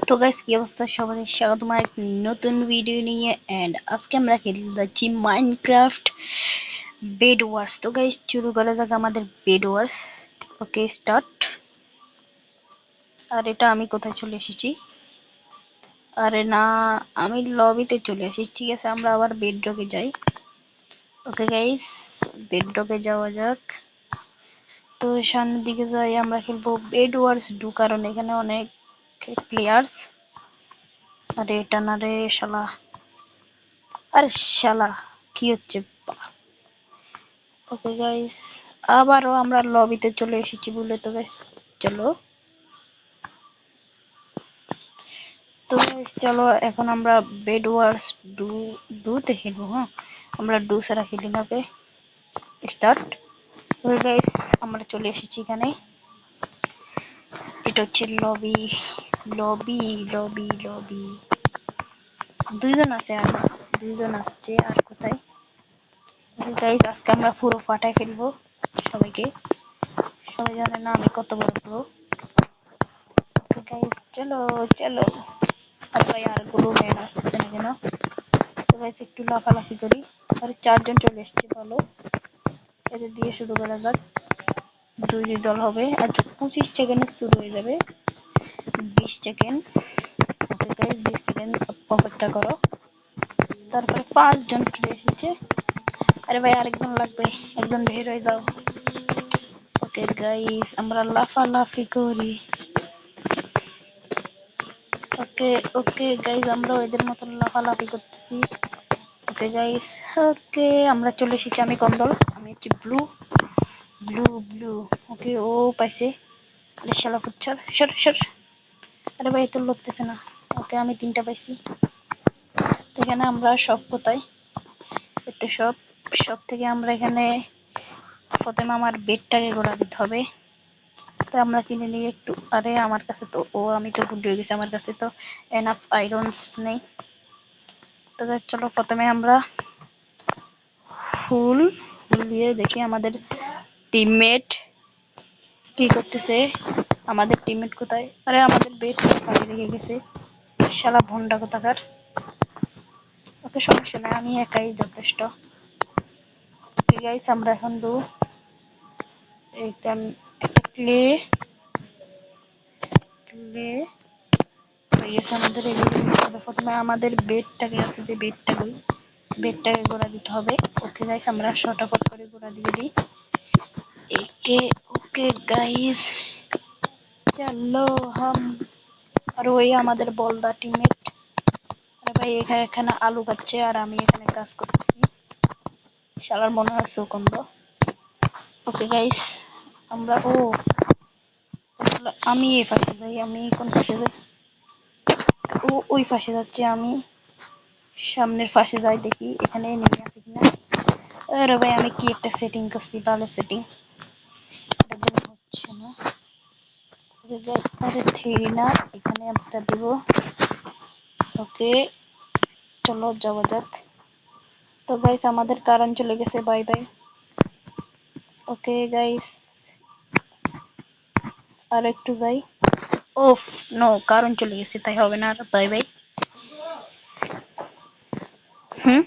তো গাইস, কি অবস্থা? সবাই স্বাগত আমার এক নতুন ভিডিও নিয়ে। এন্ড আজকে আমরা খেলতে যাচ্ছি মাইনক্রাফট বেড ওয়ার্স। তো গাইস, শুরু করা যাক আমাদের বেড ওয়ার্স। ওকে, স্টার্ট। আর এটা আমি কোথায় চলে এসেছি? আরে না, আমি লবিতে চলে এসেছি। ঠিক আছে, আমরা আবার বেডরকে যাই। ওকে গাইস, বেডরকে যাওয়া যাক। তো সামনের দিকে যাই, আমরা খেলবো বেড ওয়ার্স 2, কারণ এখানে অনেক প্লেয়ার্স। আরে এটা না রে শালা, আরে শালা কি হচ্ছে? ওকে গাইস, আবারও আমরা লবিতে চলে এসেছি বলে। তো গাইস চলো, তো গাইস চলো এখন আমরা বেড ওয়ার্স ডু ডুতে খেলবো। হ্যাঁ, আমরা ডু ছাড়া খেলি না। ওকে, স্টার্ট। ওকে গাইস, আমরা চলে এসেছি এখানে। এটা হচ্ছে লবি। লবি লবি লবি দুইজন আছে, আর দুইজন আসছে। আর কোথায়? গাইস, আজকে আমরা পুরো ফাটায় ফেলবো সবাইকে। সবাই জানে না আমি কত বড় প্রো। তো গাইস চলো চলো। আর ভাই, আর গুলো ম্যান আসতেছে না কেন? তো গাইস একটু লাফালাফি করি। আর 4 জন চলে এসছে, ভালো। এদের দিয়ে শুরু করা যাক। দুই দল হবে। আচ্ছা, 25 সেকেন্ডে শুরু হয়ে যাবে। 20 সেকেন্ড। ওকে গাইস, 20 সেকেন্ড অপেক্ষা করো। তারপরে 5 জন চলে এসেছে। আরে ভাই, আরেকজন লাগবে, একজন বের হয়ে যাও। ওকে গাইস, আমরা লাফালাফি করি। ওকে ওকে গাইস, আমরা এদের মতন লাফালাফি করতেছি। ওকে গাইস, ওকে আমরা চলে এসেছি। আমি কোন দল? আমি হচ্ছে ব্লু। ব্লু ব্লু ওকে, ও পাইছে। আরে শালা ফুচ্ছর, সর সর। আরে ভাই, তো লড়তেছে না। ওকে, আমি 3টা পাইছি। এখানে আমরা সব কোথায়? এতে সব সব থেকে আমরা এখানে প্রথমে আমার বেডটাকে গোড়া দিতে হবে। তো আমরা কিনে নিই একটু। আরে আমার কাছে তো, আমি তো ভুল হয়ে গেছি, আমার কাছে তো এনাফ আয়রনস নেই। তো চলো, প্রথমে আমরা ফুল ফুল দিয়ে দেখি আমাদের টিমমেট কি করতেছে। আমাদের টিমমেট কোথায়? আরে আমাদের বেড ফাঁকি রেখে গেছে, শালা ভন্ডা কোথাকার। ওকে, সমস্যা নাই, আমি একাই যথেষ্ট। ঠিক আছে, আমরা এখন একটা ক্লে ক্লে হয়ে গেছে আমাদের। এগুলো প্রথমে আমাদের বেডটাকে আছে, যে বেডটাকে গোড়া দিতে হবে। ওকে গাইস, আমরা শটাফট করে গোড়া দিয়ে দিই। একে ওকে গাইস, চলো হাম। আর ওই আমাদের বলদা টিমমেট। আরে ভাই, এখানে আলু কাটছে আর আমি এখানে কাজ করতেছি। শালার মনে হয় সুকন্দ। ওকে গাইস, আমরা আমি এই পাশে যাই। আমি কোন পাশে যাই? ওই পাশে যাচ্ছে। আমি সামনের পাশে যাই, দেখি এখানে নেমে আছে কিনা। আরে ভাই, আমি কি একটা সেটিং করছি, ভালো সেটিং, এটার জন্য হচ্ছে না। আরে থেরি না, এখানে একটা দিব। ওকে, চলো যাওয়া যাক। তো গাইস, আমাদের কারেন্ট চলে গেছে, বাই বাই। ওকে গাইস, আর একটু যাই। ওফ নো, কারেন্ট চলে গেছে, তাই হবে না। আর বাই বাই।